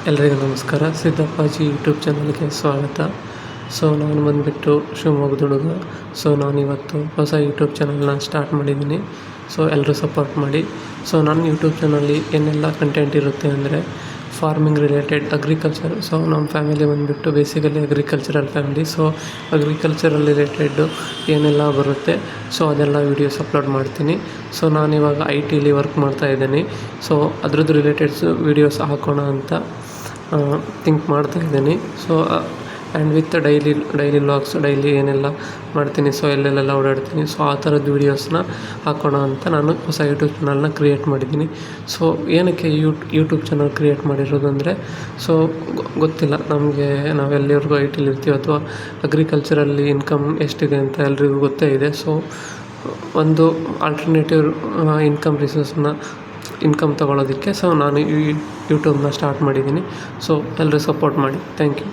ಎಲ್ರಿಗೂ ನಮಸ್ಕಾರ. ಸಿದ್ದಪ್ಪಾಜಿ ಯೂಟ್ಯೂಬ್ ಚಾನಲ್ಗೆ ಸ್ವಾಗತ. ನಾನು ಬಂದುಬಿಟ್ಟು ಶಿವಮೊಗ್ಗದ ಹುಡುಗ. ನಾನಿವತ್ತು ಹೊಸ ಯೂಟ್ಯೂಬ್ ಚಾನಲ್ನ ಸ್ಟಾರ್ಟ್ ಮಾಡಿದ್ದೀನಿ. ಎಲ್ಲರೂ ಸಪೋರ್ಟ್ ಮಾಡಿ. ನನ್ನ ಯೂಟ್ಯೂಬ್ ಚಾನಲ್ಲಿ ಏನೆಲ್ಲ ಕಂಟೆಂಟ್ ಇರುತ್ತೆ ಅಂದರೆ ಫಾರ್ಮಿಂಗ್ ರಿಲೇಟೆಡ್, ಅಗ್ರಿಕಲ್ಚರ್. ನಮ್ಮ ಫ್ಯಾಮಿಲಿ ಬಂದುಬಿಟ್ಟು basically agricultural family. Agricultural related ಏನೆಲ್ಲ ಬರುತ್ತೆ ಅದೆಲ್ಲ ವೀಡಿಯೋಸ್ ಅಪ್ಲೋಡ್ ಮಾಡ್ತೀನಿ. ನಾನಿವಾಗ IT ವರ್ಕ್ ಮಾಡ್ತಾಯಿದ್ದೀನಿ. ಅದ್ರದ್ದು ರಿಲೇಟೆಡ್ಸ್ ವೀಡಿಯೋಸ್ ಹಾಕೋಣ ಅಂತ ಥಿಂಕ್ ಮಾಡ್ತಾಯಿದ್ದೀನಿ. And with daily vlogs, daily ಏನೆಲ್ಲ ಮಾಡ್ತೀನಿ, ಎಲ್ಲೆಲ್ಲೆಲ್ಲ ಓಡಾಡ್ತೀನಿ, ಆ ಥರದ್ದು ವೀಡಿಯೋಸ್ನ ಹಾಕೋಣ ಅಂತ ನಾನು ಹೊಸ ಯೂಟ್ಯೂಬ್ ಚಾನಲ್ನ ಕ್ರಿಯೇಟ್ ಮಾಡಿದ್ದೀನಿ. ಏನಕ್ಕೆ ಯೂಟ್ಯೂಬ್ ಚಾನಲ್ ಕ್ರಿಯೇಟ್ ಮಾಡಿರೋದು ಅಂದರೆ ಗೊತ್ತಿಲ್ಲ ನಮಗೆ, ನಾವೆಲ್ಲಿವರೆಗೂ IT ಇರ್ತೀವಿ ಅಥವಾ ಅಗ್ರಿಕಲ್ಚರಲ್ಲಿ ಇನ್ಕಮ್ ಎಷ್ಟಿದೆ ಅಂತ ಎಲ್ರಿಗೂ ಗೊತ್ತೇ ಇದೆ. ಒಂದು ಆಲ್ಟರ್ನೇಟಿವ್ ಇನ್ಕಮ್ ತೊಗೊಳೋದಕ್ಕೆ ನಾನು ಈ ಯೂಟ್ಯೂಬ್ನ ಸ್ಟಾರ್ಟ್ ಮಾಡಿದ್ದೀನಿ. ಎಲ್ಲರೂ ಸಪೋರ್ಟ್ ಮಾಡಿ. Thank you.